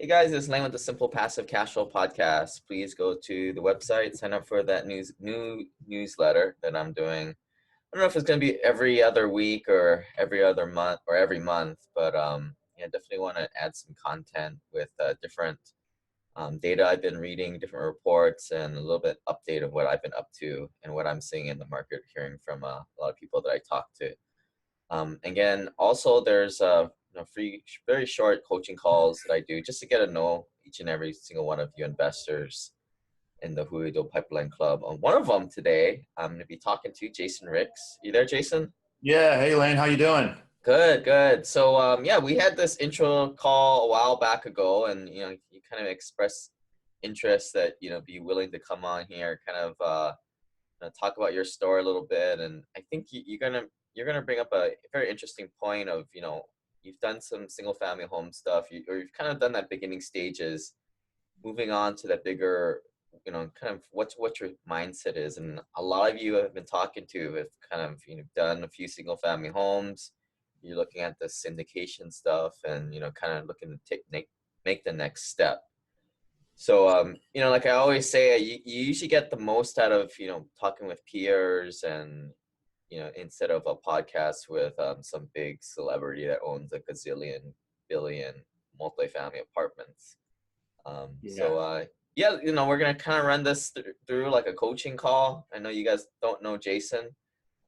Hey guys, it's Lane with the Simple Passive Cash Flow Podcast. Please go to the website, sign up for that new newsletter that I'm doing. I don't know if it's going to be every other week or every other month or every month, but yeah, definitely want to add some content with different data I've been reading, different reports, and a little bit update of what I've been up to and what I'm seeing in the market, hearing from a lot of people that I talk to. Again, also there's free, very short coaching calls that I do just to get to know each and every single one of you investors in the Huido Pipeline Club. One of them today, I'm going to be talking to Jason Ricks. You there, Jason? Yeah. Hey, Lane, how you doing? Good, good. So yeah, we had this intro call a while back ago, and you kind of expressed interest that be willing to come on here, kind of talk about your story a little bit. And I think you're gonna bring up a very interesting point of you've done some single family home stuff, or you've kind of done that beginning stages, moving on to that bigger, kind of what your mindset is. And a lot of you have been talking to have kind of done a few single family homes. You're looking at the syndication stuff, and kind of looking to make the next step. So, like I always say, you usually get the most out of, talking with peers and, instead of a podcast with some big celebrity that owns a gazillion, billion multifamily apartments. Yeah. Yeah, we're going to kind of run this through like a coaching call. I know you guys don't know Jason,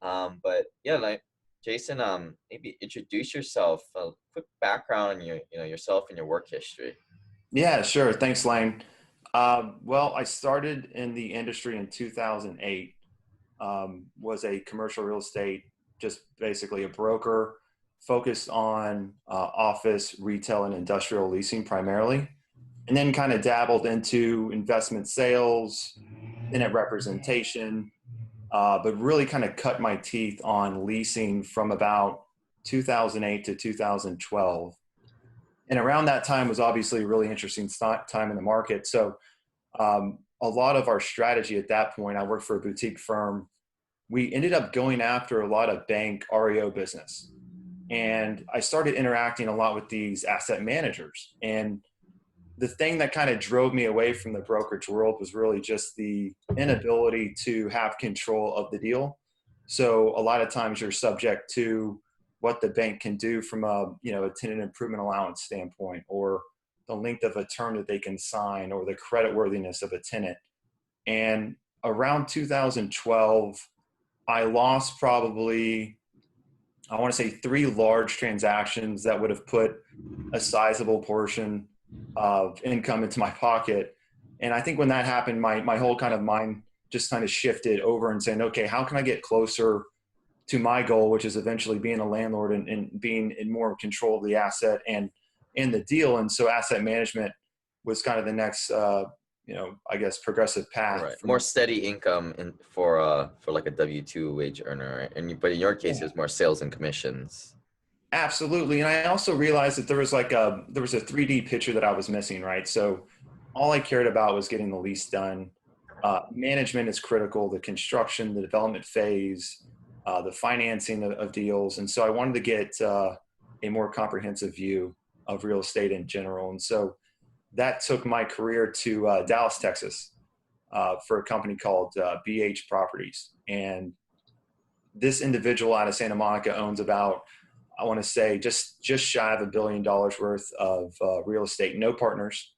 but yeah, like Jason, maybe introduce yourself, a quick background on yourself and your work history. Yeah, sure. Thanks, Lane. Well, I started in the industry in 2008, was a commercial real estate, just basically a broker focused on office, retail, and industrial leasing primarily, and then kind of dabbled into investment sales, tenant representation, but really kind of cut my teeth on leasing from about 2008 to 2012. And around that time was obviously a really interesting time in the market. So a lot of our strategy at that point, I worked for a boutique firm. We ended up going after a lot of bank REO business. And I started interacting a lot with these asset managers. And the thing that kind of drove me away from the brokerage world was really just the inability to have control of the deal. So a lot of times you're subject to what the bank can do from a tenant improvement allowance standpoint, or the length of a term that they can sign, or the credit worthiness of a tenant. And around 2012, I lost probably, I want to say, 3 large transactions that would have put a sizable portion of income into my pocket. And I think when that happened, my whole kind of mind just kind of shifted over and saying, okay, how can I get closer to my goal, which is eventually being a landlord and being in more control of the asset and in the deal. And so asset management was kind of the next, I guess, progressive path. Right. More steady income for like a W-2 wage earner, right? But in your case, Yeah. it's more sales and commissions. Absolutely. And I also realized that there was a 3D picture that I was missing, right? So all I cared about was getting the lease done. Management is critical, the construction, the development phase, the financing of deals. And so I wanted to get a more comprehensive view of real estate in general. And so that took my career to Dallas, Texas, for a company called BH Properties. And this individual out of Santa Monica owns about, I want to say, just shy of $1 billion worth of real estate, no partners,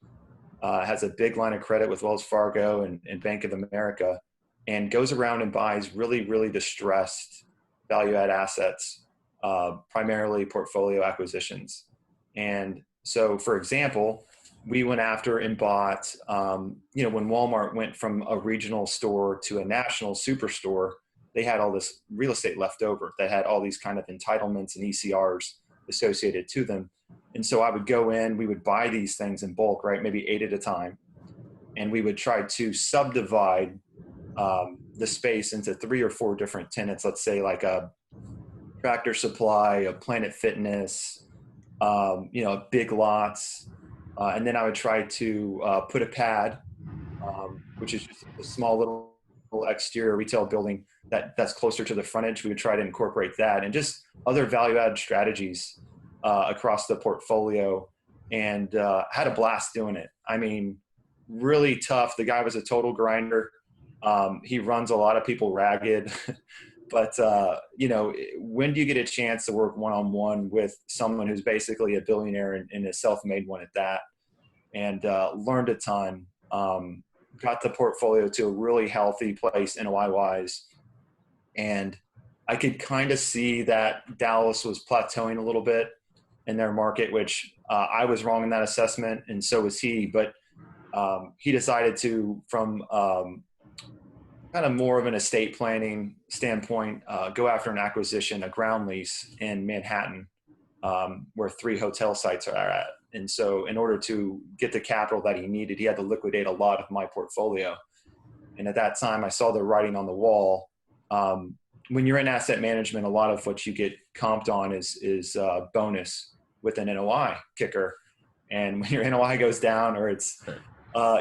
has a big line of credit with Wells Fargo and Bank of America, and goes around and buys really, really distressed value-add assets, primarily portfolio acquisitions. And so, for example, we went after and bought, when Walmart went from a regional store to a national superstore, they had all this real estate left over that had all these kind of entitlements and ECRs associated to them. And so I would go in, we would buy these things in bulk, right? Maybe 8 at a time. And we would try to subdivide the space into 3 or 4 different tenants, let's say like a Tractor Supply, a Planet Fitness, Big Lots. And then I would try to put a pad, which is just a small little exterior retail building that's closer to the frontage. We would try to incorporate that and just other value-add strategies across the portfolio. and had a blast doing it. I mean, really tough. The guy was a total grinder. He runs a lot of people ragged. But, when do you get a chance to work one-on-one with someone who's basically a billionaire and a self-made one at that? And learned a ton. Got the portfolio to a really healthy place NOI-wise. And I could kind of see that Dallas was plateauing a little bit in their market, which I was wrong in that assessment, and so was he. But he decided to, from kind of more of an estate planning standpoint, go after an acquisition, a ground lease in Manhattan, where 3 hotel sites are at. And so in order to get the capital that he needed, he had to liquidate a lot of my portfolio. And at that time, I saw the writing on the wall. When you're in asset management, a lot of what you get comped on is bonus with an NOI kicker. And when your NOI goes down, or it's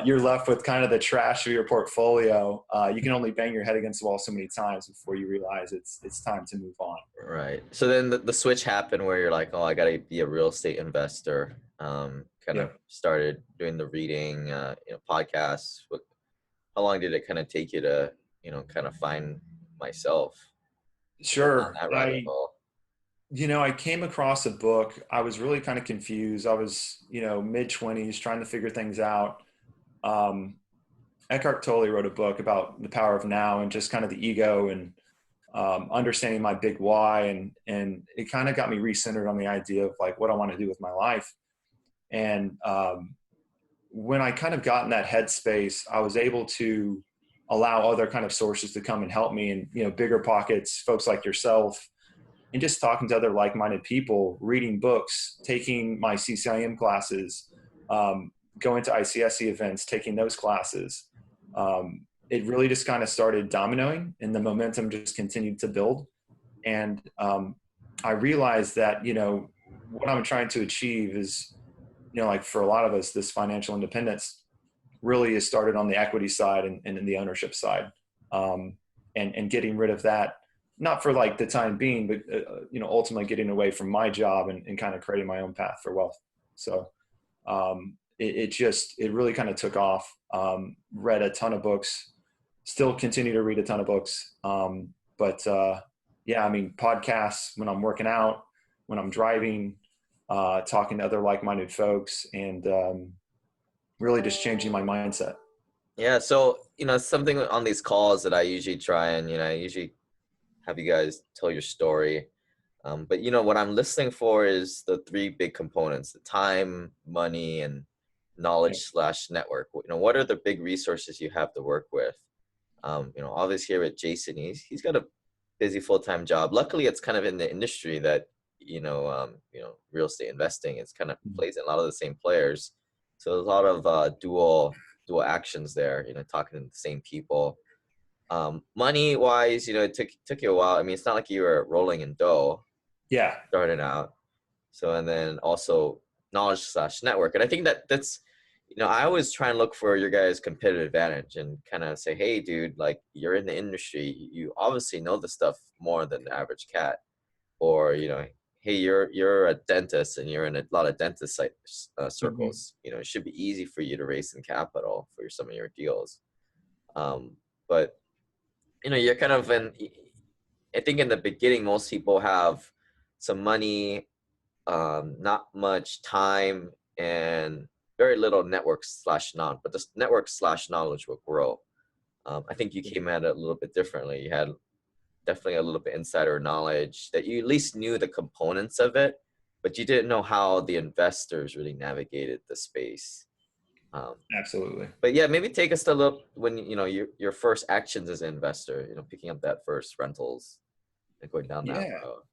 you're left with kind of the trash of your portfolio, you can only bang your head against the wall so many times before you realize it's time to move on. Right. So then the switch happened where you're like, oh, I got to be a real estate investor. Kind of started doing the reading, podcasts. How long did it kind of take you to, kind of find myself? Sure. That rabbit hole. I came across a book. I was really kind of confused. I was, mid-20s trying to figure things out. Eckhart Tolle wrote a book about the power of now and just kind of the ego and understanding my big why. And it kind of got me recentered on the idea of like what I want to do with my life. And when I kind of got in that headspace, I was able to allow other kind of sources to come and help me, and, bigger pockets, folks like yourself, and just talking to other like-minded people, reading books, taking my CCIM classes, going to ICSC events, taking those classes. It really just kind of started dominoing, and the momentum just continued to build. And I realized that, what I'm trying to achieve is, like for a lot of us, this financial independence really is started on the equity side and in the ownership side, and getting rid of that, not for like the time being, but, ultimately getting away from my job and kind of creating my own path for wealth. So it really kind of took off. Read a ton of books, still continue to read a ton of books. Podcasts when I'm working out, when I'm driving, talking to other like-minded folks, and really just changing my mindset. Yeah. So, something on these calls that I usually try and, I usually have you guys tell your story. But, what I'm listening for is the 3 big components: the time, money, and knowledge/network. What are the big resources you have to work with? Obviously here at Jason, he's got a busy full-time job. Luckily, it's kind of in the industry that, real estate investing, it's kind of plays in a lot of the same players. So there's a lot of dual actions there, talking to the same people. Money wise, it took you a while. I mean, it's not like you were rolling in dough. Yeah. Starting out. So, and then also knowledge/network. And I think that's, I always try and look for your guys' competitive advantage and kind of say, hey, dude, like you're in the industry, you obviously know the stuff more than the average cat. Or, hey, you're a dentist and you're in a lot of dentist circles. Mm-hmm. It should be easy for you to raise some capital for some of your deals. But you're kind of I think in the beginning, most people have some money, not much time, and very little network/knowledge, but the network/knowledge will grow. I think you came at it a little bit differently. You had definitely a little bit insider knowledge that you at least knew the components of it, but you didn't know how the investors really navigated the space. Absolutely. But yeah, maybe take us to look when, your first actions as an investor, picking up that first rentals and going down that road.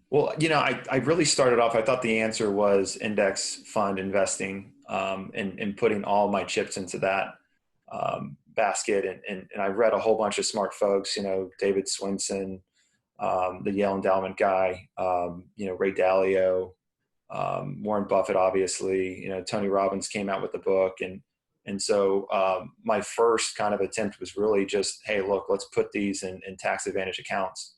Well, I really started off, I thought the answer was index fund investing, and putting all my chips into that basket. And I read a whole bunch of smart folks, David Swinson, the Yale endowment guy, Ray Dalio, Warren Buffett, obviously, Tony Robbins came out with the book. And so my first kind of attempt was really just, hey, look, let's put these in tax advantage accounts.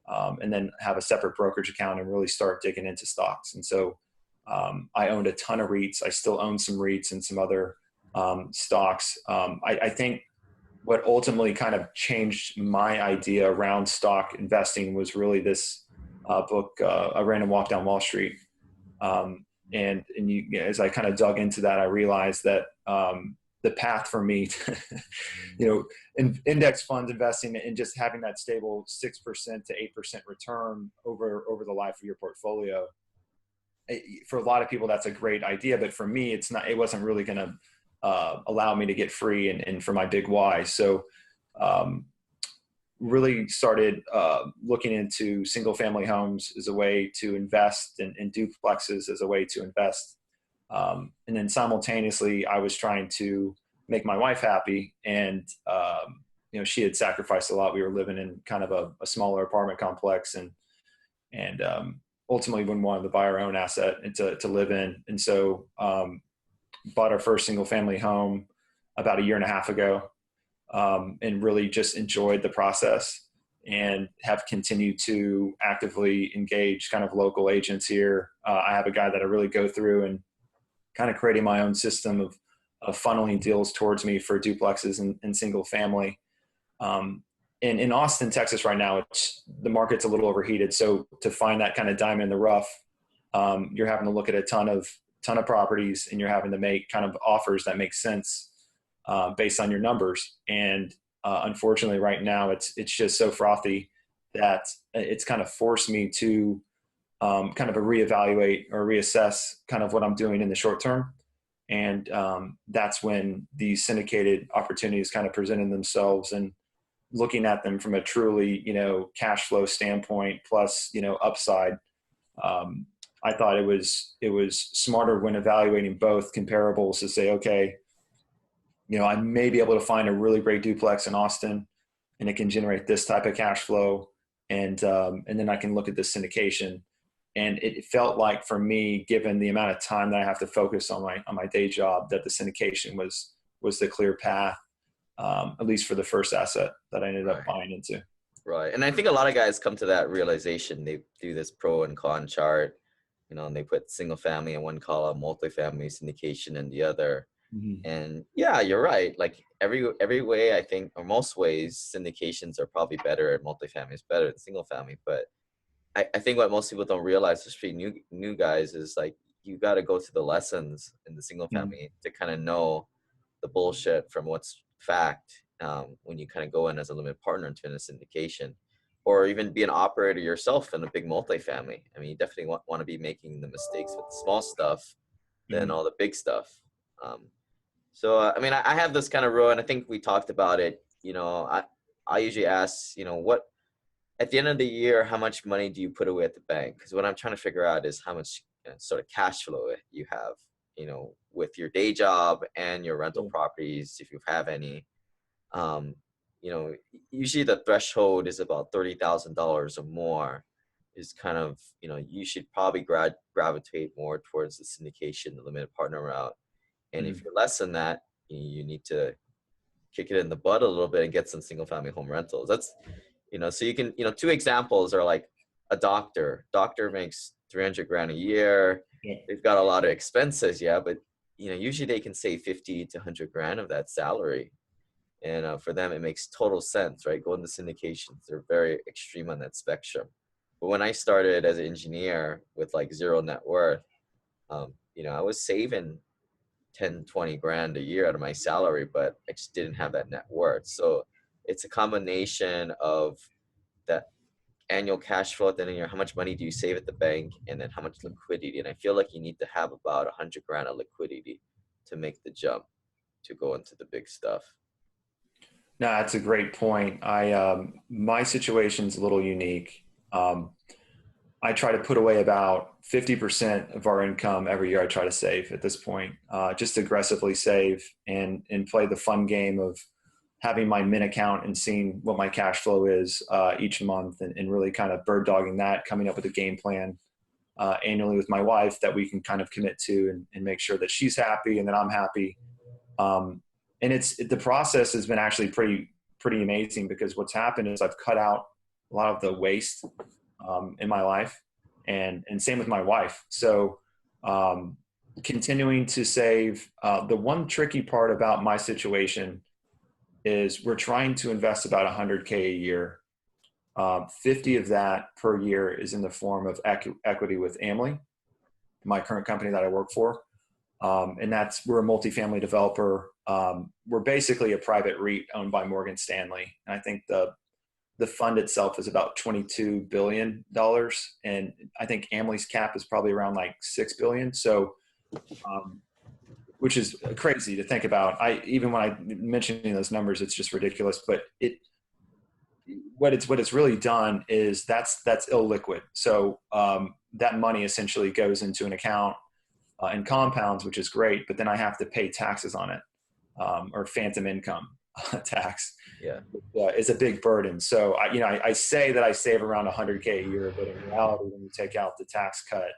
And then have a separate brokerage account and really start digging into stocks. And so I owned a ton of REITs. I still own some REITs and some other stocks. I think what ultimately kind of changed my idea around stock investing was really this book, A Random Walk Down Wall Street. As I kind of dug into that, I realized that the path for me, in index funds investing and just having that stable 6% to 8% return over the life of your portfolio, for a lot of people, that's a great idea. But for me, it wasn't really going to allow me to get free and for my big why. So really started looking into single family homes as a way to invest and duplexes as a way to invest. And then simultaneously, I was trying to make my wife happy. And, she had sacrificed a lot. We were living in kind of a smaller apartment complex and ultimately we wanted to buy our own asset and to live in. And so bought our first single family home about 1.5 years ago. And really just enjoyed the process and have continued to actively engage kind of local agents here. I have a guy that I really go through and kind of creating my own system of funneling deals towards me for duplexes and single family. In Austin, Texas right now, the market's a little overheated. So to find that kind of diamond in the rough, you're having to look at a ton of properties and you're having to make kind of offers that make sense based on your numbers. And unfortunately right now it's just so frothy that it's kind of forced me to kind of reevaluate or reassess kind of what I'm doing in the short term. And that's when these syndicated opportunities kind of presented themselves, and looking at them from a truly, cash flow standpoint plus, upside. I thought it was smarter when evaluating both comparables to say, okay, I may be able to find a really great duplex in Austin and it can generate this type of cash flow. And then I can look at the syndication. And it felt like for me, given the amount of time that I have to focus on my day job, that the syndication was the clear path, at least for the first asset that I ended up buying into. Right. And I think a lot of guys come to that realization. They do this pro and con chart, and they put single family in one column, multifamily syndication in the other. Mm-hmm. And yeah, you're right. Like every way, I think, or most ways, syndications are probably better and multifamily is better than single family. But I think what most people don't realize, especially new guys, is like you got to go through the lessons in the single family to kind of know the bullshit from what's fact when you kind of go in as a limited partner into a syndication, or even be an operator yourself in a big multifamily. I mean, you definitely want to be making the mistakes with the small stuff than all the big stuff. I mean, I have this kind of rule, and I think we talked about it. I usually ask, what at the end of the year, how much money do you put away at the bank? Because what I'm trying to figure out is how much sort of cash flow you have, with your day job and your rental properties, if you have any. Usually the threshold is about $30,000 or more is kind of, you should probably gravitate more towards the syndication, the limited partner route. And if you're less than that, you need to kick it in the butt a little bit and get some single family home rentals. That's, so you can, two examples are like a doctor makes 300 grand a year. Yeah. They've got a lot of expenses. Yeah. But, usually they can save 50 to 100 grand of that salary. And for them, it makes total sense, right? Go into syndications. They're very extreme on that spectrum. But when I started as an engineer with like zero net worth, I was saving 10, 20 grand a year out of my salary, but I just didn't have that net worth. So it's a combination of that annual cash flow at the end of the year, how much money do you save at the bank, and then how much liquidity. And I feel like you need to have about 100 grand of liquidity to make the jump to go into the big stuff. No, that's a great point. My situation's a little unique. I try to put away about 50% of our income every year. I try to save at this point, just aggressively save and play the fun game of having my min account and seeing what my cash flow is each month, and really kind of bird dogging that, coming up with a game plan annually with my wife that we can kind of commit to and make sure that she's happy and that I'm happy. And the process has been actually pretty amazing, because what's happened is I've cut out a lot of the waste in my life, and same with my wife. So Continuing to save. The one tricky part about my situation is we're trying to invest about 100K a year. 50 of that per year is in the form of equity with Amly, my current company that I work for. And we're a multifamily developer. We're basically a private REIT owned by Morgan Stanley. And I think the fund itself is about $22 billion. And I think Amly's cap is probably around like $6 billion. So, which is crazy to think about. Even when I mentioning those numbers, it's just ridiculous, but what it's really done is that's illiquid. So, that money essentially goes into an account, and compounds, which is great, but then I have to pay taxes on it, or phantom income tax. Yeah. It's a big burden. So I say that I save around 100K a year, but in reality, when you take out the tax cut,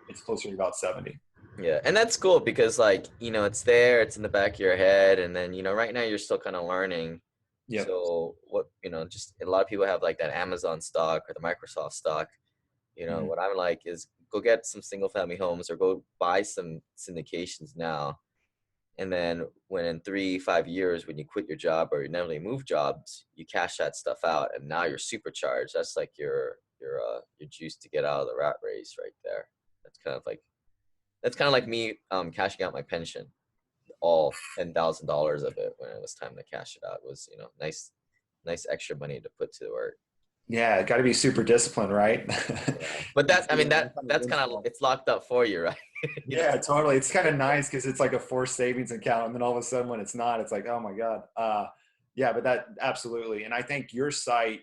it's closer to about 70. Yeah, and that's cool because like, it's there, it's in the back of your head, and then, right now you're still kind of learning. Yep. So what, just a lot of people have like that Amazon stock or the Microsoft stock. Mhm. What I'm like is go get some single family homes or go buy some syndications now. And then when in 3-5 years, when you quit your job or you inevitably move jobs, you cash that stuff out and now you're supercharged. That's like your juice to get out of the rat race right there. That's kind of like me cashing out my pension, all $10,000 of it when it was time to cash it out. It was, nice extra money to put to work. Yeah, got to be super disciplined, right? Yeah. But that's kind of, it's locked up for you, right? Yeah, totally. It's kind of nice because it's like a forced savings account, and then all of a sudden when it's not, it's like, oh my God. Yeah, but that absolutely. And I think your site,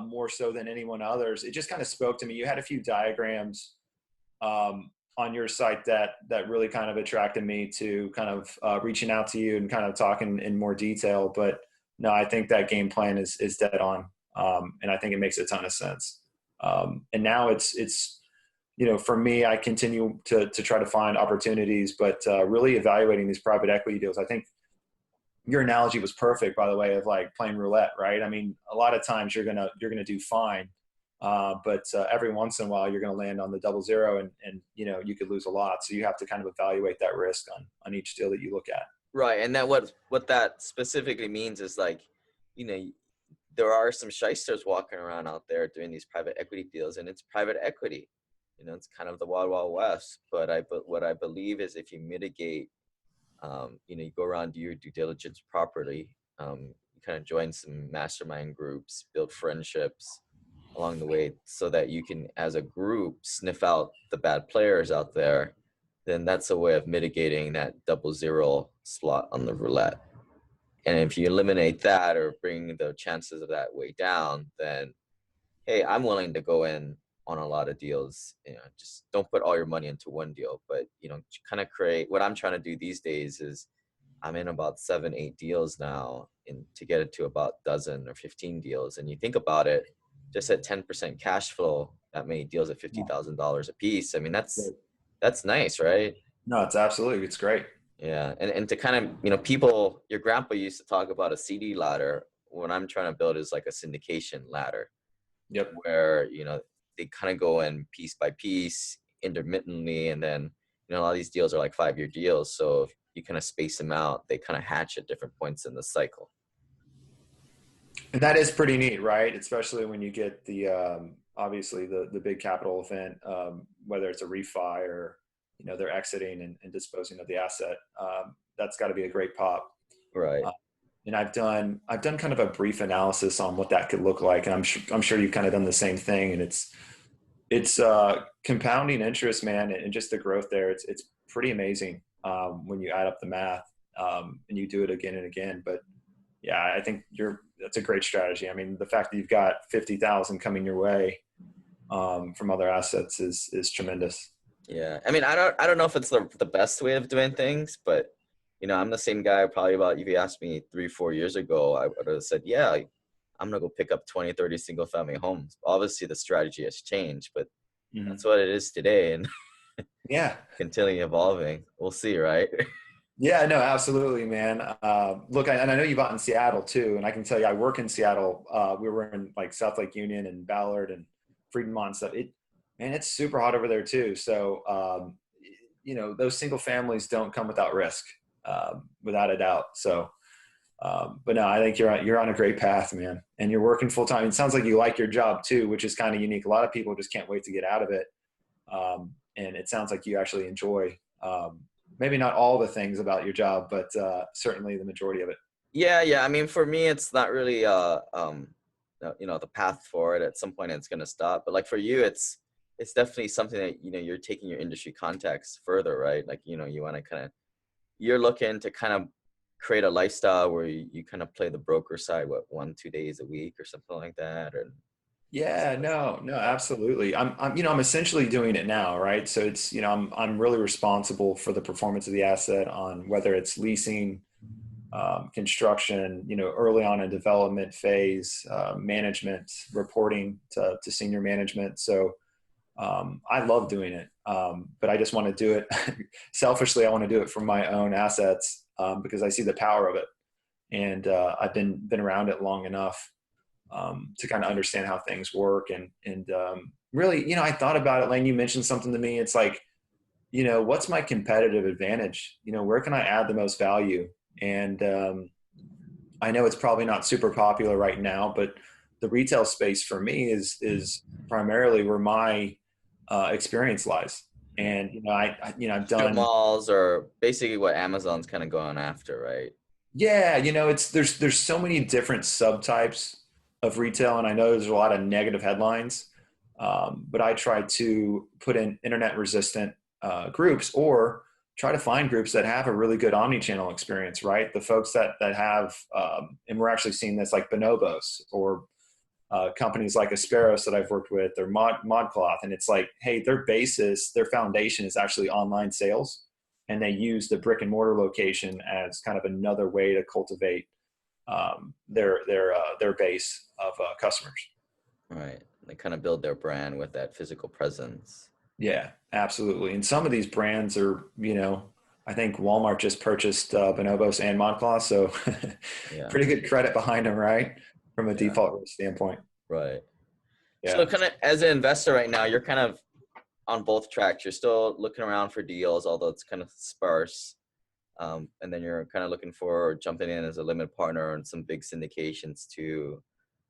more so than anyone others, it just kind of spoke to me. You had a few diagrams on your site that really kind of attracted me to kind of reaching out to you and kind of talking in more detail. But no, I think that game plan is dead on. And I think it makes a ton of sense. And now it's, for me, I continue to try to find opportunities, but really evaluating these private equity deals. I think your analogy was perfect, by the way, of like playing roulette, right? I mean, a lot of times you're gonna do fine, but every once in a while you're gonna land on the 00, and you could lose a lot. So you have to kind of evaluate that risk on each deal that you look at. Right, and that what that specifically means is like, there are some shysters walking around out there doing these private equity deals, and it's private equity. It's kind of the wild, wild west. But what I believe is if you mitigate, you go around, do your due diligence properly, you kind of join some mastermind groups, build friendships along the way so that you can, as a group, sniff out the bad players out there, then that's a way of mitigating that 00 slot on the roulette. And if you eliminate that or bring the chances of that way down, then, hey, I'm willing to go in on a lot of deals. Just don't put all your money into one deal, but, kind of create what I'm trying to do these days is I'm in about 7-8 deals now to get it to about dozen or 15 deals. And you think about it, just at 10% cash flow, that many deals at $50,000 a piece. I mean, that's nice, right? No, it's great. Yeah, and to kind of, people, your grandpa used to talk about a CD ladder. What I'm trying to build is like a syndication ladder. Yep. Where, they kind of go in piece by piece, intermittently, and then, a lot of these deals are like 5-year deals. So if you kind of space them out, they kind of hatch at different points in the cycle. And that is pretty neat, right? Especially when you get the obviously the big capital event, whether it's a refi or they're exiting and disposing of the asset. That's got to be a great pop. Right. And I've done kind of a brief analysis on what that could look like, and I'm sure you've kind of done the same thing. And it's compounding interest, man, and just the growth there. It's pretty amazing when you add up the math and you do it again and again. But yeah, I think that's a great strategy. I mean, the fact that you've got 50,000 coming your way from other assets is tremendous. Yeah, I mean, I don't know if it's the best way of doing things, but I'm the same guy probably about, if you asked me 3-4 years ago, I would have said, yeah, I'm gonna go pick up 20-30 single family homes. Obviously the strategy has changed, but that's what it is today, and yeah, continually evolving. We'll see, right? Yeah, no, absolutely, man. Look, and I know you bought in Seattle too, and I can tell you, I work in Seattle. We were in like South Lake Union and Ballard and Fremont and stuff. Man, it's super hot over there too. So those single families don't come without risk, without a doubt. So, but no, I think you're on a great path, man, and you're working full time. It sounds like you like your job too, which is kind of unique. A lot of people just can't wait to get out of it. And it sounds like you actually enjoy, maybe not all the things about your job, but certainly the majority of it. Yeah. I mean, for me, it's not really the path forward. At some point, it's going to stop. But like for you, it's definitely something that you're taking your industry context further, right? Like you want to you're looking to kind of create a lifestyle where you kind of play the broker side, 1-2 days a week or something like that, or Yeah, no, absolutely. I'm essentially doing it now, right? So it's, I'm really responsible for the performance of the asset on whether it's leasing, construction, early on in development phase, management, reporting to senior management. So I love doing it, but I just want to do it selfishly. I want to do it for my own assets because I see the power of it, and I've been around it long enough to kind of understand how things work. And really, I thought about it, Lane. You mentioned something to me. It's like, what's my competitive advantage? Where can I add the most value? And I know it's probably not super popular right now, but the retail space for me is primarily where my experience lies. And I've strip done. malls, or basically what Amazon's kind of going after, right? Yeah, there's so many different subtypes of retail, and I know there's a lot of negative headlines, but I try to put in internet resistant groups, or try to find groups that have a really good omni-channel experience, right? The folks that have, and we're actually seeing this like Bonobos, or companies like Asperos that I've worked with, or ModCloth, and it's like, hey, their foundation is actually online sales, and they use the brick and mortar location as kind of another way to cultivate their base of customers. Right. They kind of build their brand with that physical presence. Yeah, absolutely. And some of these brands are, I think Walmart just purchased Bonobos and ModCloth, so Yeah. pretty good credit behind them, right? From a Yeah. default risk standpoint. Right. Yeah. So kind of as an investor right now, you're kind of on both tracks. You're still looking around for deals, although it's kind of sparse. And then you're kind of looking for jumping in as a limited partner on some big syndications too.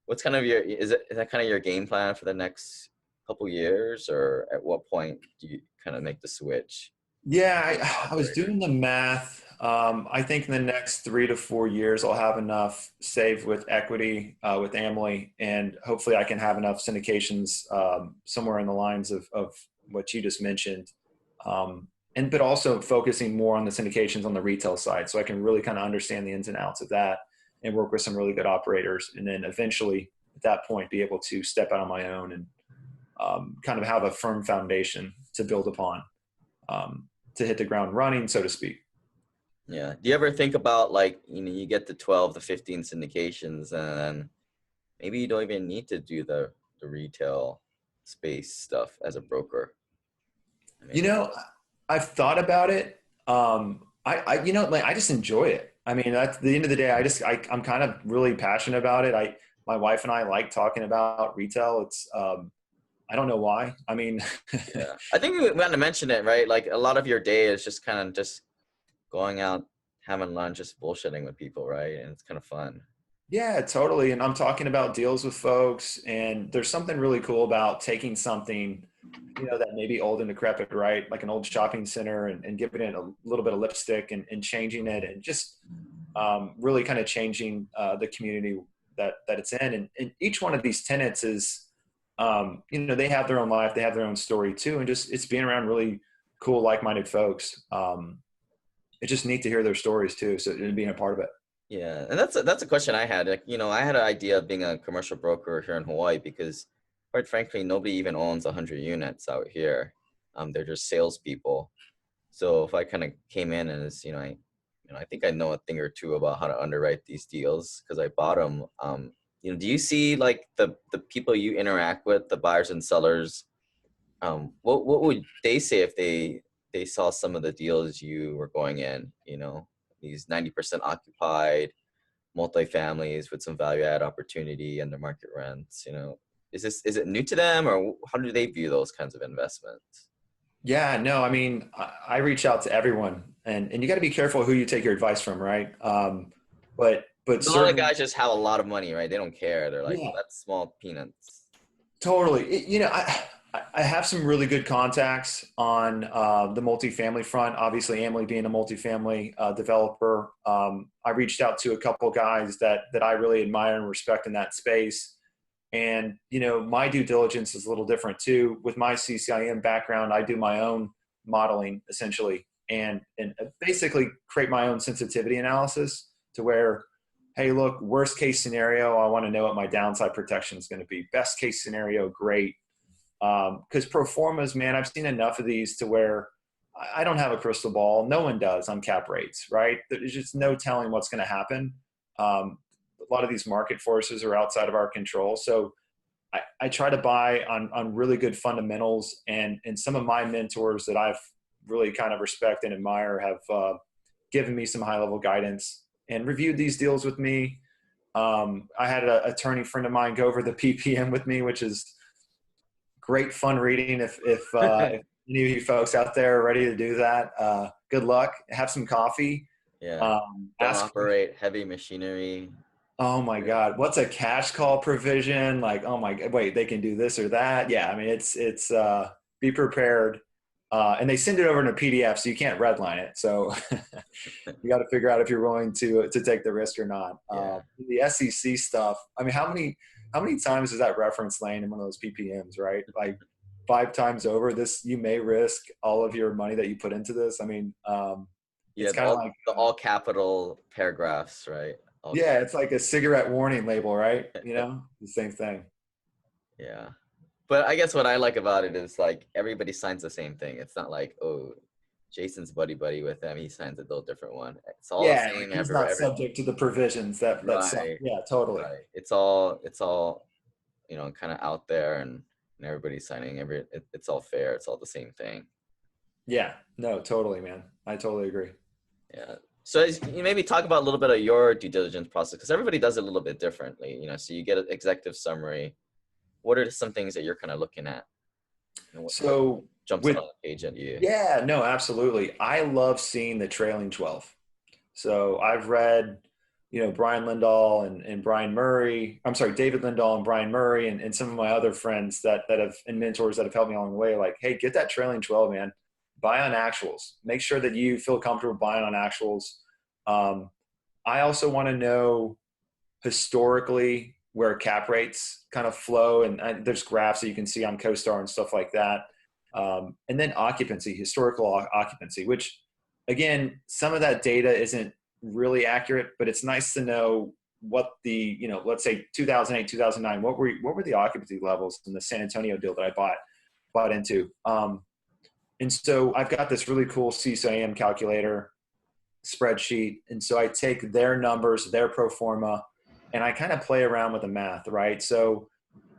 What's kind of is that kind of your game plan for the next couple years, or at what point do you kind of make the switch? Yeah, I was doing the math. I think in the next 3 to 4 years, I'll have enough saved with equity with Amly, and hopefully I can have enough syndications somewhere in the lines of what you just mentioned. But also focusing more on the syndications on the retail side, so I can really kind of understand the ins and outs of that and work with some really good operators. And then eventually at that point, be able to step out on my own and kind of have a firm foundation to build upon, to hit the ground running, so to speak. Yeah. Do you ever think about, like, you get the 12 to 15 syndications, and then maybe you don't even need to do the retail space stuff as a broker? I mean, I've thought about it. Like, I just enjoy it. I mean, at the end of the day, I'm kind of really passionate about it. My wife and I like talking about retail. It's, I don't know why. I mean, yeah. I think we want to mention it, right? Like, a lot of your day is just kind of just going out, having lunch, just bullshitting with people, right? And it's kind of fun. yeah, totally. And I'm talking about deals with folks, and there's something really cool about taking something, that may be old and decrepit, right? Like an old shopping center, and giving it a little bit of lipstick, and changing it, and just really kind of changing the community that it's in. And each one of these tenants is, they have their own life, they have their own story too. And just, it's being around really cool, like-minded folks. It's just neat to hear their stories too. So, and being a part of it. Yeah, and that's a question I had. Like, I had an idea of being a commercial broker here in Hawaii because, quite frankly, nobody even owns 100 units out here. They're just salespeople. So if I kind of came in and I think I know a thing or two about how to underwrite these deals because I bought them. Do you see, like, the people you interact with, the buyers and sellers? What would they say if they saw some of the deals you were going in? These 90% occupied multifamilies with some value add opportunity and the market rents. Is it new to them, or how do they view those kinds of investments? Yeah, no, I mean, I reach out to everyone, and you got to be careful who you take your advice from, right? But A lot of certainly, guys just have a lot of money, right? They don't care. They're like, yeah, that's small peanuts. totally. I have some really good contacts on the multifamily front. Obviously, Emily being a multifamily developer, I reached out to a couple guys that I really admire and respect in that space. And, my due diligence is a little different too. With my CCIM background, I do my own modeling essentially and basically create my own sensitivity analysis to where, hey, look, worst case scenario, I want to know what my downside protection is going to be. Best case scenario, great. Because pro formas, man, I've seen enough of these to where I don't have a crystal ball. No one does on cap rates, right? There's just no telling what's going to happen. A lot of these market forces are outside of our control. So I try to buy on really good fundamentals, and some of my mentors that I've really kind of respect and admire have given me some high level guidance and reviewed these deals with me. I had an attorney friend of mine go over the PPM with me, which is great fun reading. If any of you folks out there are ready to do that, good luck. Have some coffee. Yeah. Don't Ask. operate heavy machinery. Oh my God, what's a cash call provision? Like, oh my God, wait, they can do this or that. Yeah, I mean, it's be prepared. And they send it over in a PDF, so you can't redline it. So you got to figure out if you're willing to take the risk or not. Yeah. The SEC stuff. I mean, how many times is that reference laying in one of those PPMs, right? Like 5 times over. This you may risk all of your money that you put into this. I mean, Yeah. it's kind of like The all capital paragraphs, right? All yeah, cap. it's like a cigarette warning label, right? The same thing. Yeah. But I guess what I like about it is like everybody signs the same thing. It's not like, oh, Jason's buddy with them. He signs a little different one. It's all the Yeah, like same he's everywhere. not subject to the provisions that some. Right. Yeah, totally. Right. It's all kind of out there, and everybody's signing it's all fair. It's all the same thing. Yeah, no, totally, man. I totally agree. Yeah. So you maybe talk about a little bit of your due diligence process because everybody does it a little bit differently. So you get an executive summary. What are some things that you're kind of looking at? What So jumps out with on the page at you? yeah, no, absolutely. I love seeing the trailing 12. So I've read, Brian Lindahl and Brian Murray. I'm sorry, David Lindahl and Brian Murray and some of my other friends that have and mentors that have helped me along the way. Like, hey, get that trailing 12, man. Buy on actuals. Make sure that you feel comfortable buying on actuals. I also want to know historically where cap rates kind of flow, and there's graphs that you can see on CoStar and stuff like that. And then occupancy, historical occupancy, which again, some of that data isn't really accurate, but it's nice to know what the, let's say 2008, 2009, what were the occupancy levels in the San Antonio deal that I bought into. And so I've got this really cool CCIM calculator spreadsheet. And so I take their numbers, their pro forma, and I kind of play around with the math, right? So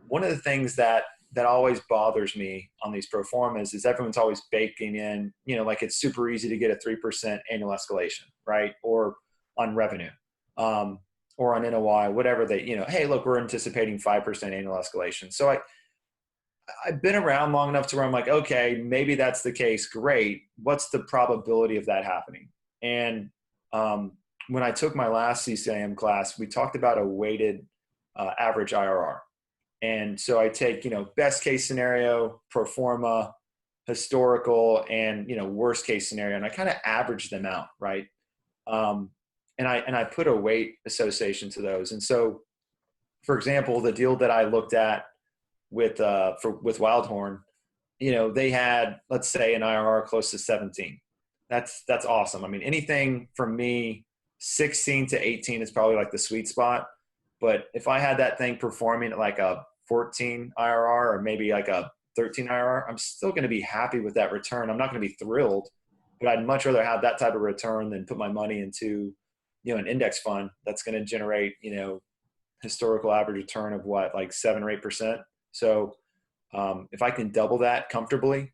one of the things that always bothers me on these pro formas is everyone's always baking in, like it's super easy to get a 3% annual escalation, right? Or on revenue, or on NOI, whatever they, hey, look, we're anticipating 5% annual escalation. So I've been around long enough to where I'm like, okay, maybe that's the case. Great. What's the probability of that happening? And when I took my last CCIM class, we talked about a weighted average IRR. And so I take, best case scenario, pro forma, historical, and, worst case scenario, and I kind of average them out, right? And I put a weight association to those. And so, for example, the deal that I looked at with Wildhorn, they had, let's say, an IRR close to 17. That's awesome. I mean, anything from me, 16 to 18 is probably like the sweet spot. But if I had that thing performing at like a 14 IRR or maybe like a 13 IRR, I'm still going to be happy with that return. I'm not going to be thrilled, but I'd much rather have that type of return than put my money into, an index fund that's going to generate, historical average return of what, like 7 or 8%. So if I can double that comfortably,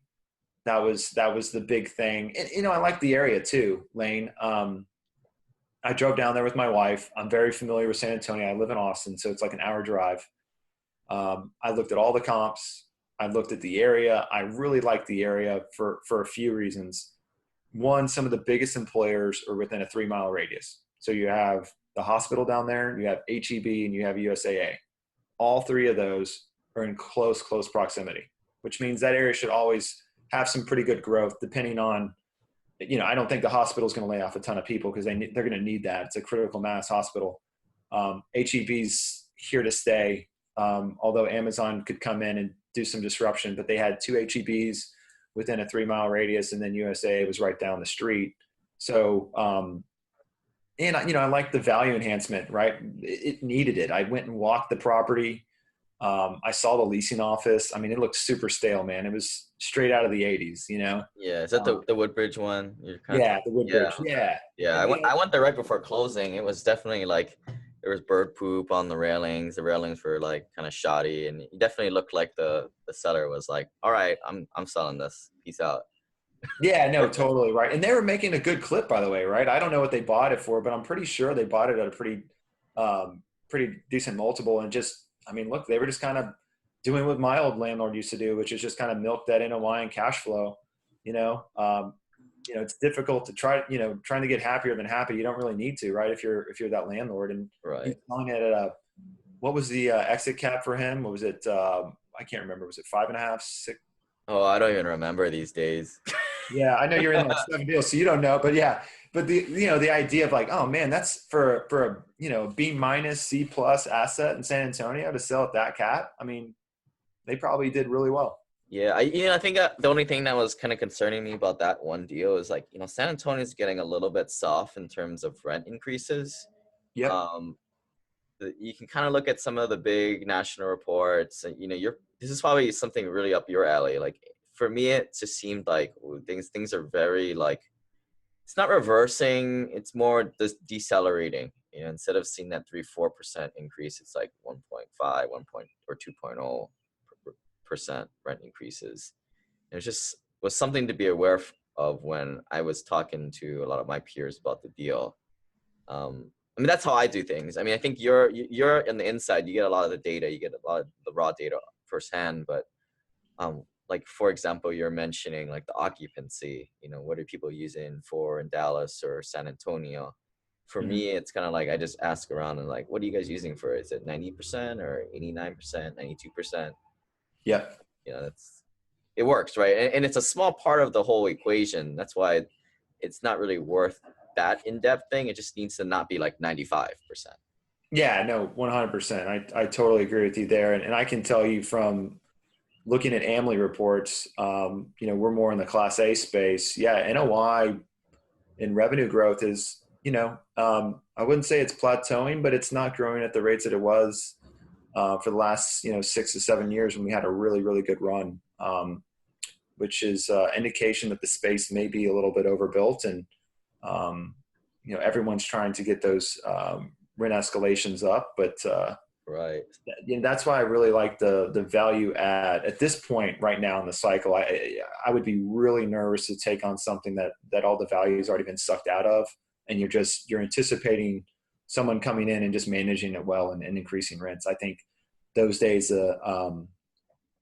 that was the big thing. And, I like the area too, Lane. I drove down there with my wife. I'm very familiar with San Antonio. I live in Austin, so it's like an hour drive. I looked at all the comps. I looked at the area. I really liked the area for a few reasons. One, some of the biggest employers are within a 3-mile radius. So you have the hospital down there, you have HEB, and you have USAA. All three of those are in close proximity, which means that area should always have some pretty good growth depending on, I don't think the hospital is going to lay off a ton of people because they're going to need that. It's a critical mass hospital. HEB's here to stay, although Amazon could come in and do some disruption, but they had 2 HEBs within a 3-mile radius, and then USA was right down the street. So, and I like the value enhancement, right? It needed it. I went and walked the property. I saw the leasing office. I mean, it looked super stale, man. It was straight out of the 80s, Yeah, is that the Woodbridge one? You're kind of yeah, the Woodbridge. Yeah. Yeah, I went there right before closing. It was definitely like there was bird poop on the railings. The railings were like kind of shoddy, and it definitely looked like the seller was like, "All right, I'm selling this. Peace out." Yeah, no, totally right. And they were making a good clip, by the way, right? I don't know what they bought it for, but I'm pretty sure they bought it at a pretty decent multiple. And just, I mean, look, they were just kind of doing what my old landlord used to do, which is just kind of milk that NOI and cash flow. It's difficult to trying to get happier than happy. You don't really need to, right? If you're that landlord, and Right. he's selling it at what was the exit cap for him? What was it? I can't remember. Was it 5.5, 6? Oh, I don't even remember these days. Yeah, I know you're in like 7 deals, so you don't know, but yeah, but the idea of like, oh man, that's for a B minus C plus asset in San Antonio to sell at that cap. I mean, they probably did really well. Yeah, I think the only thing that was kind of concerning me about that one deal is like, San Antonio is getting a little bit soft in terms of rent increases. Yep. Um, you can kind of look at some of the big national reports, and this is probably something really up your alley. Like for me, it just seemed like things are very like, it's not reversing, it's more just decelerating. Instead of seeing that 3-4% increase, it's like 1.5, 1 point or 2.0% rent increases. And it just was something to be aware of when I was talking to a lot of my peers about the deal. I mean, that's how I do things. I mean, I think you're in the inside, you get a lot of the data, you get a lot of the raw data firsthand, but like for example, you're mentioning like the occupancy, what are people using for in Dallas or San Antonio? For Mm-hmm. me, it's kind of like I just ask around and like, what are you guys using for it? Is it 90% or 89%, 92%? Yep. It works, right? And it's a small part of the whole equation. That's why it's not really worth that in-depth thing. It just needs to not be like 95%. Yeah, no, 100%. I totally agree with you there. And I can tell you from looking at AMLI reports, we're more in the Class A space. Yeah, NOI and revenue growth is, I wouldn't say it's plateauing, but it's not growing at the rates that it was for the last, 6 to 7 years when we had a really, really good run, which is indication that the space may be a little bit overbuilt. And, everyone's trying to get those rent escalations up, but right. That's why I really like the value add at this point right now in the cycle. I would be really nervous to take on something that all the value has already been sucked out of, and you're anticipating someone coming in and just managing it well and increasing rents. I think those days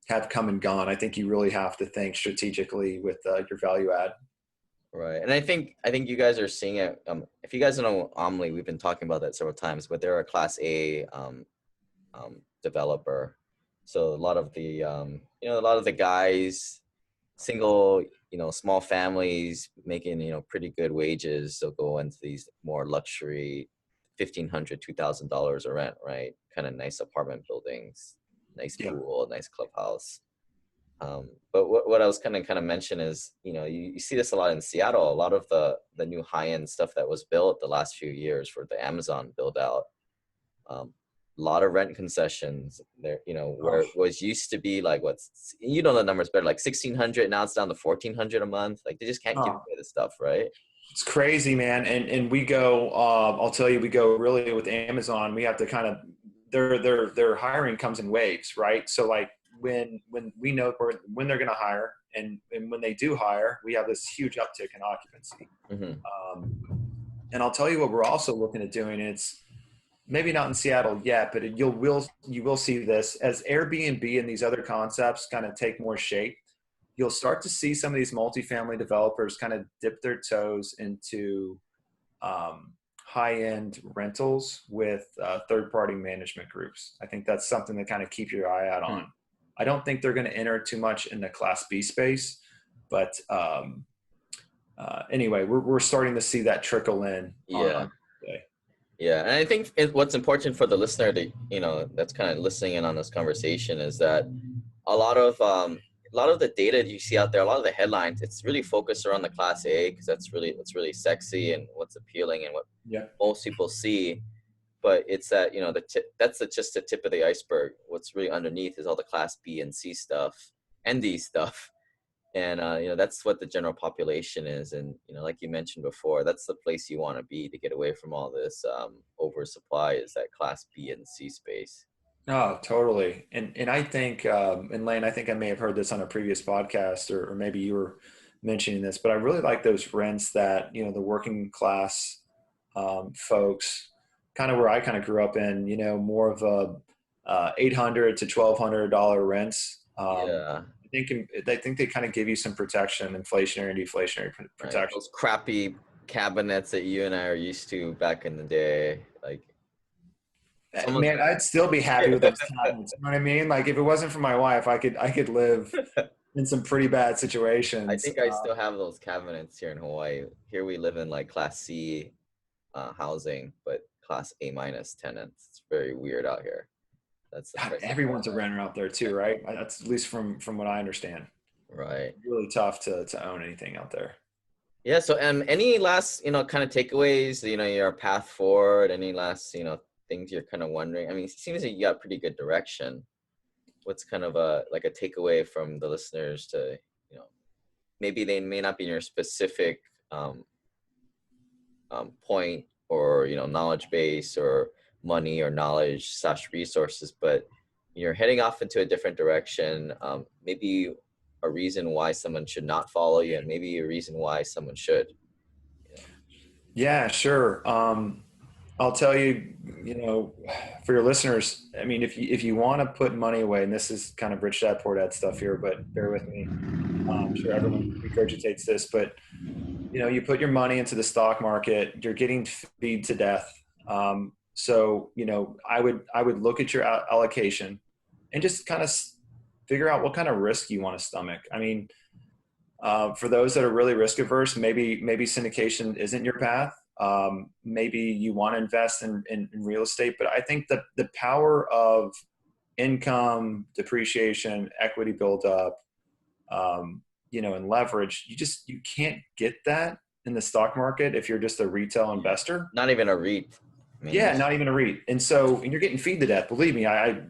have come and gone. I think you really have to think strategically with your value add. Right. And I think you guys are seeing it. If you guys don't know Omni, we've been talking about that several times, but they're a Class A developer. So a lot of the guys, single, small families making, pretty good wages. They'll go into these more luxury $1,500, $2,000 a rent, right? Kind of nice apartment buildings, nice pool, nice clubhouse. But what I was kind of mention is, you see this a lot in Seattle. A lot of the new high-end stuff that was built the last few years for the Amazon build out, a lot of rent concessions there, where it was used to be like the numbers better, like 1,600, now it's down to 1,400 a month. Like they just can't give away this stuff, right? It's crazy, man. And we go, I'll tell you, we go really with Amazon. We have to kind of, their hiring comes in waves, right? So like when we know when they're going to hire and when they do hire, we have this huge uptick in occupancy. Mm-hmm. And I'll tell you what we're also looking at doing. maybe not in Seattle yet, but you will see this as Airbnb and these other concepts kind of take more shape. You'll start to see some of these multifamily developers kind of dip their toes into high-end rentals with third-party management groups. I think that's something to kind of keep your eye out on. I don't think they're going to enter too much in the Class B space, but anyway, we're starting to see that trickle in. Yeah. Yeah, and I think what's important for the listener to, that's kind of listening in on this conversation is that a lot of the data you see out there, a lot of the headlines, it's really focused around the Class A because that's really sexy and what's appealing and what most people see. But it's that that's just the tip of the iceberg. What's really underneath is all the Class B and C stuff and D stuff. And that's what the general population is, and like you mentioned before, that's the place you want to be to get away from all this oversupply, is that Class B and C space. Oh, totally. And I think, and Lane, I think I may have heard this on a previous podcast, or maybe you were mentioning this, but I really like those rents that the working class folks, kind of where I kind of grew up in, more of a $800 to $1,200 rents. Yeah. I think they kind of give you some protection, inflationary and deflationary protection. Right. Those crappy cabinets that you and I are used to back in the day, like. Man, I'd still be happy with those cabinets. You know what I mean? Like if it wasn't for my wife, I could live in some pretty bad situations. I think I still have those cabinets here in Hawaii. Here we live in like Class C housing, but Class A minus tenants. It's very weird out here. God, everyone's a renter out there too, right? That's at least from what I understand. Right. It's really tough to own anything out there. Yeah. So, any last, kind of takeaways, your path forward, any last, things you're kind of wondering? I mean, it seems like you got pretty good direction. What's kind of a takeaway from the listeners to, maybe they may not be in your specific point or, knowledge base or money or knowledge / resources, but you're heading off into a different direction. Maybe a reason why someone should not follow you, and maybe a reason why someone should. Yeah, sure. I'll tell you, for your listeners, I mean, if you want to put money away, and this is kind of rich dad poor dad stuff here, but bear with me. I'm sure everyone regurgitates this, but you put your money into the stock market, you're getting feed to death. So, I would look at your allocation and just kind of figure out what kind of risk you want to stomach. I mean, for those that are really risk averse, maybe syndication isn't your path. Maybe you want to invest in real estate, but I think that the power of income, depreciation, equity buildup, and leverage, you can't get that in the stock market if you're just a retail investor. Not even a REIT. Yeah, not even a REIT. And you're getting feed to death. Believe me,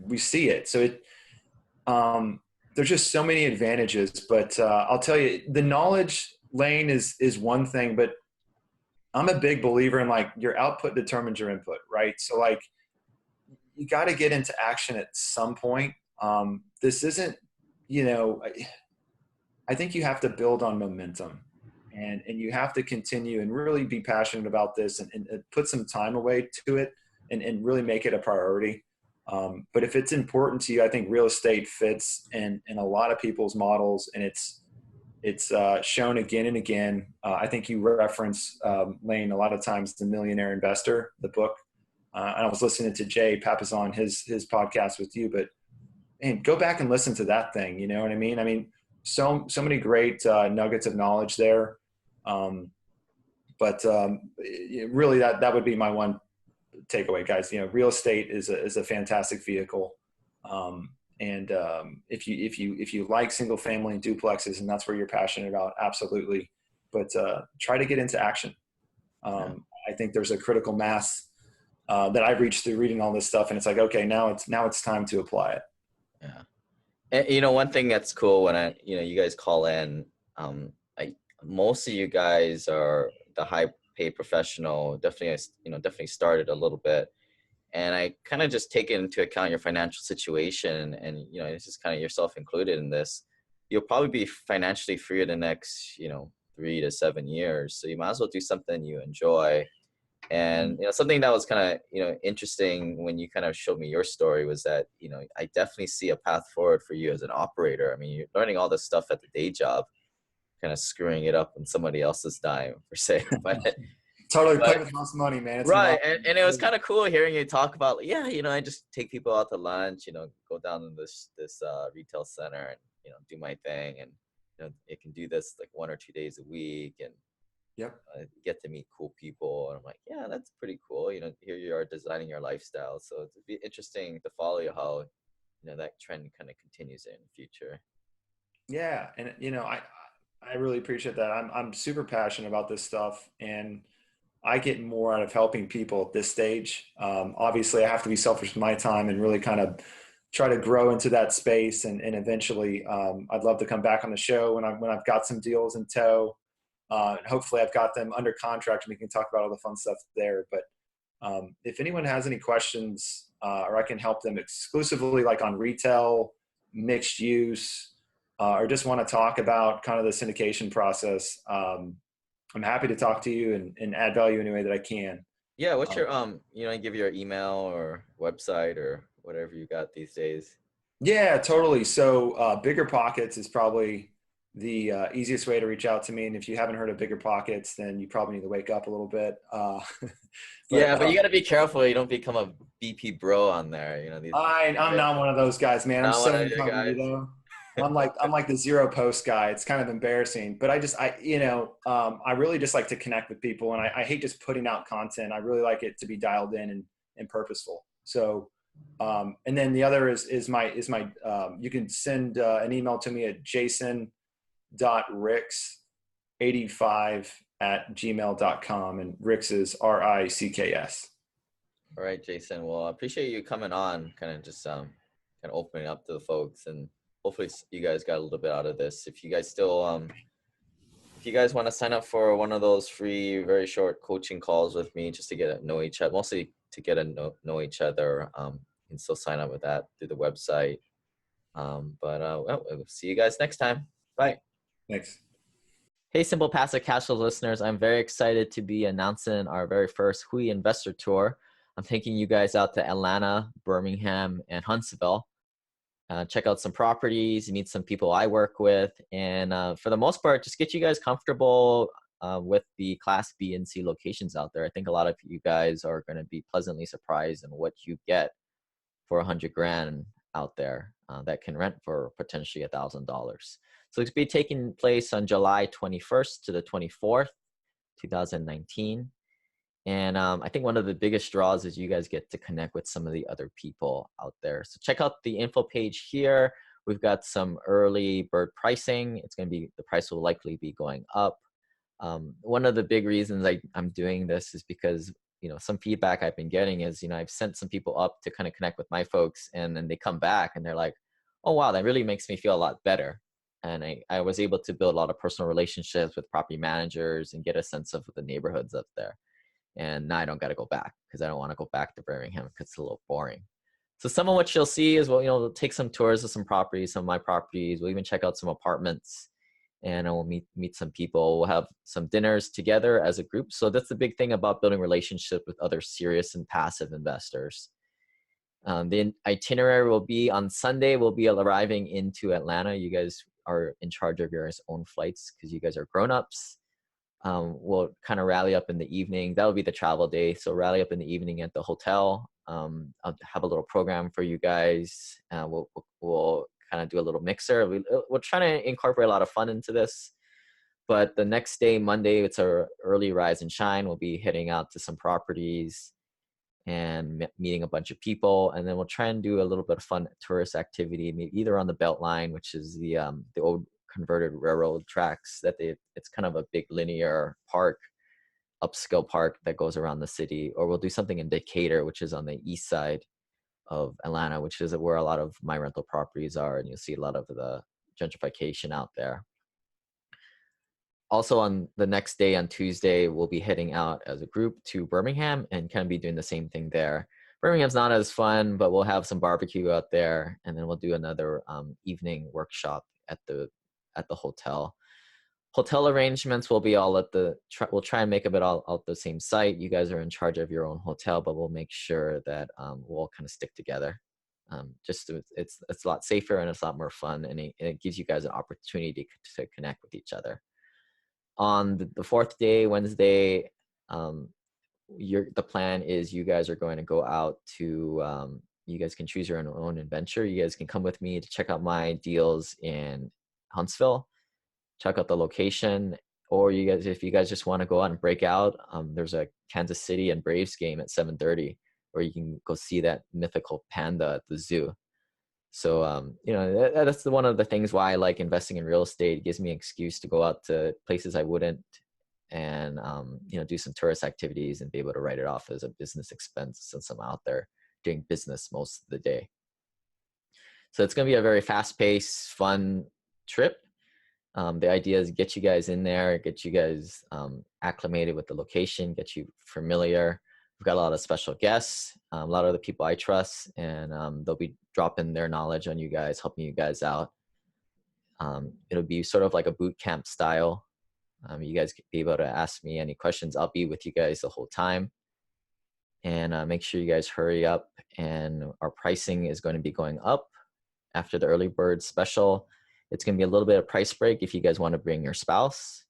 we see it. So there's just so many advantages. But I'll tell you, the knowledge lane is one thing, but I'm a big believer in like your output determines your input, right? So like you got to get into action at some point. This isn't, I think you have to build on momentum. And you have to continue and really be passionate about this and put some time away to it and really make it a priority. But if it's important to you, I think real estate fits in a lot of people's models, and it's shown again and again. I think you reference, Lane, a lot of times The Millionaire Investor, the book. And I was listening to Jay Papasan, his podcast with you, but man, go back and listen to that thing. You know what I mean? I mean, so many great nuggets of knowledge there. But really that would be my one takeaway, guys. Real estate is a fantastic vehicle. And if you like single family and duplexes and that's where you're passionate about, absolutely. But try to get into action. I think there's a critical mass that I've reached through reading all this stuff, and it's like, okay, now it's time to apply it. Yeah. And one thing that's cool when you guys call in, most of you guys are the high paid professional, definitely started a little bit. And I kind of just take into account your financial situation, and it's just kind of yourself included in this. You'll probably be financially free in the next 3 to 7 years. So you might as well do something you enjoy And something that was kind of interesting when you kind of showed me your story was that I definitely see a path forward for you as an operator. I mean, you're learning all this stuff at the day job, kind of screwing it up on somebody else's dime per se. Totally But play with lots of money, man. It's right, not. and it was kind of cool hearing you talk about, yeah, I just take people out to lunch, go down to this retail center and do my thing, and it can do this like 1 or 2 days a week, and Yep. get to meet cool people. And I'm like, yeah, that's pretty cool. Here you are designing your lifestyle. So it'd be interesting to follow you how, that trend kind of continues in the future. Yeah, and I really appreciate that. I'm super passionate about this stuff, and I get more out of helping people at this stage. Obviously, I have to be selfish with my time and really kind of try to grow into that space. And eventually, I'd love to come back on the show when I've got some deals in tow. And hopefully, I've got them under contract and we can talk about all the fun stuff there. But if anyone has any questions, or I can help them exclusively, like on retail, mixed use, or just want to talk about kind of the syndication process, I'm happy to talk to you and add value any way that I can. Yeah, what's your give your email or website or whatever you got these days. Yeah, totally. So Bigger Pockets is probably the easiest way to reach out to me. And if you haven't heard of Bigger Pockets, then you probably need to wake up a little bit. Yeah, but you got to be careful you don't become a BP bro on there. I'm not one of those guys, man. I'm Not one so of your incognito, guys. though. I'm like the zero post guy. It's kind of embarrassing, but I really just like to connect with people, and I hate just putting out content. I really like it to be dialed in and purposeful. So, and then the other is my you can send an email to me at jason.ricks85@gmail.com, and Ricks is RICKS. All right, Jason. Well, I appreciate you coming on, kind of just kind of opening up to the folks, and hopefully you guys got a little bit out of this. If you guys still if you guys want to sign up for one of those free, very short coaching calls with me, just to get to know each other, mostly to get to know each other, you can still sign up with that through the website. Well, we'll see you guys next time. Bye. Thanks. Hey, Simple Passive Cash Flow listeners, I'm very excited to be announcing our very first Hui Investor Tour. I'm taking you guys out to Atlanta, Birmingham, and Huntsville. Check out some properties, meet some people I work with, and for the most part, just get you guys comfortable with the Class B and C locations out there. I think a lot of you guys are going to be pleasantly surprised in what you get for $100,000 out there that can rent for potentially $1,000. So it's be taking place on July 21st to the 24th, 2019. And I think one of the biggest draws is you guys get to connect with some of the other people out there. So check out the info page here. We've got some early bird pricing. The price will likely be going up. One of the big reasons I'm doing this is because, some feedback I've been getting is, I've sent some people up to kind of connect with my folks, and then they come back and they're like, oh, wow, that really makes me feel a lot better. And I was able to build a lot of personal relationships with property managers and get a sense of the neighborhoods up there. And now I don't got to go back because I don't want to go back to Birmingham because it's a little boring. So some of what you'll see is, we'll take some tours of some properties, some of my properties. We'll even check out some apartments, and we'll meet some people. We'll have some dinners together as a group. So that's the big thing about building relationships with other serious and passive investors. The itinerary will be on Sunday. We'll be arriving into Atlanta. You guys are in charge of your own flights because you guys are grown-ups. We'll kind of rally up in the evening. That'll be the travel day. So rally up in the evening at the hotel. I'll have a little program for you guys. We'll kind of do a little mixer. We're trying to incorporate a lot of fun into this. But the next day, Monday, it's our early rise and shine. We'll be heading out to some properties and meeting a bunch of people. And then we'll try and do a little bit of fun tourist activity, maybe either on the Beltline, which is the old converted railroad tracks it's kind of a big linear park, upscale park that goes around the city, or we'll do something in Decatur, which is on the east side of Atlanta, which is where a lot of my rental properties are, and you'll see a lot of the gentrification out there. Also on the next day, on Tuesday, we'll be heading out as a group to Birmingham and kind of be doing the same thing there. Birmingham's not as fun, but we'll have some barbecue out there, and then we'll do another evening workshop at the hotel. Hotel arrangements will be all at the, we'll try and make it all at the same site. You guys are in charge of your own hotel, but we'll make sure that we'll all kind of stick together. It's a lot safer and it's a lot more fun, and it gives you guys an opportunity to connect with each other. On the fourth day, Wednesday, the plan is you guys are going to go out to, you guys can choose your own adventure. You guys can come with me to check out my deals in Huntsville, check out the location, or if you guys just want to go out and break out, there's a Kansas City and Braves game at 7:30, where you can go see that mythical panda at the zoo. So, that's one of the things why I like investing in real estate. It gives me an excuse to go out to places I wouldn't, and do some tourist activities and be able to write it off as a business expense since I'm out there doing business most of the day. So it's going to be a very fast-paced, fun trip. The idea is get you guys in there, get you guys acclimated with the location, get you familiar. We've got a lot of special guests, a lot of the people I trust, and they'll be dropping their knowledge on you guys, helping you guys out. It'll be sort of like a boot camp style. You guys can be able to ask me any questions. I'll be with you guys the whole time. And make sure you guys hurry up. And our pricing is going to be going up after the early bird special. It's going to be a little bit of price break if you guys want to bring your spouse.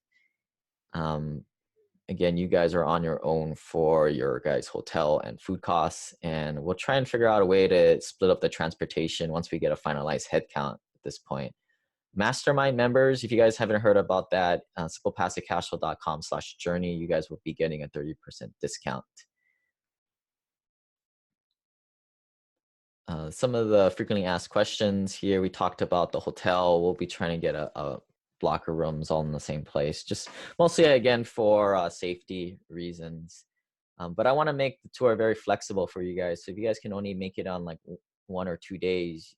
Again, you guys are on your own for your guys' hotel and food costs. And we'll try and figure out a way to split up the transportation once we get a finalized head count at this point. Mastermind members, if you guys haven't heard about that, simplepassivecashflow.com/journey, you guys will be getting a 30% discount. Some of the frequently asked questions here, we talked about the hotel. We'll be trying to get a block of rooms all in the same place, just mostly again for safety reasons. But I want to make the tour very flexible for you guys. So if you guys can only make it on like 1 or 2 days,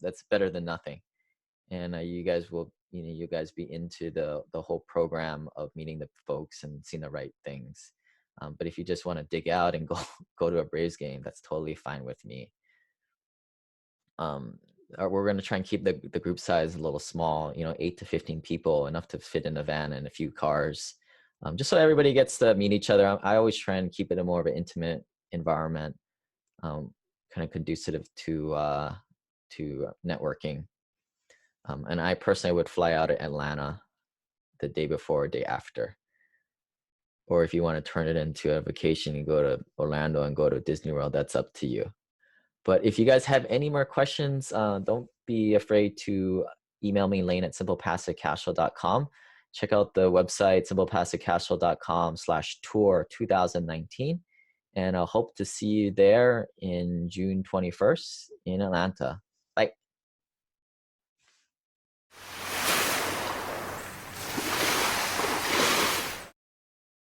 that's better than nothing. And you guys will, you guys be into the whole program of meeting the folks and seeing the right things. But if you just want to dig out and go to a Braves game, that's totally fine with me. We're going to try and keep the group size a little small, 8 to 15 people, enough to fit in a van and a few cars, just so everybody gets to meet each other. I always try and keep it a more of an intimate environment, kind of conducive to networking. And I personally would fly out of Atlanta the day before or day after. Or if you want to turn it into a vacation and go to Orlando and go to Disney World, that's up to you. But if you guys have any more questions, don't be afraid to email me, lane@simplepassivecashflow.com. Check out the website, simplepassivecashflow.com/tour2019. And I hope to see you there in June 21st in Atlanta.